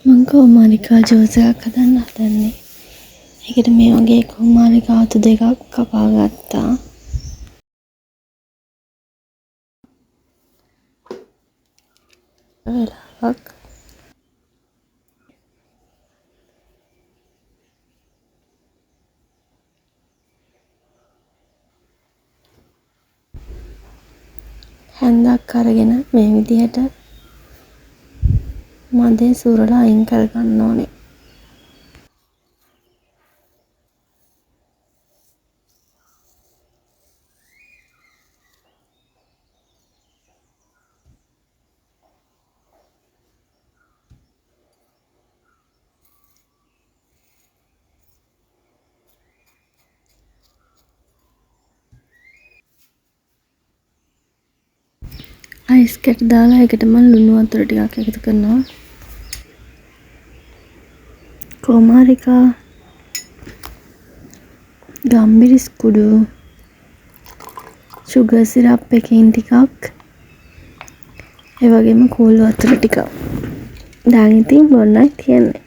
මං කුමාරිකා ජූස් එකක් හදන්න හදන්නේ. ඒකට මේ වගේ කුමාරිකා අතු දෙකක් කපා ගත්තා. වෙලාවක් හැන්දක් අරගෙන මේ විදිහට මදේ සුරලා අයින් කරගන්න ඕනේ. අයිස් කැට දාලා ඒකට මම ලුණු වතුර ටිකක් එකතු කරනවා. කුමාරිකා, ගම්මිරිස් කුඩු, සුගර් සිරප් එකකින් ටිකක්, ඒ වගේම කූල් වතුර ටිකක්. දැන් ඉතින් බොන්නයි තියෙන්නේ.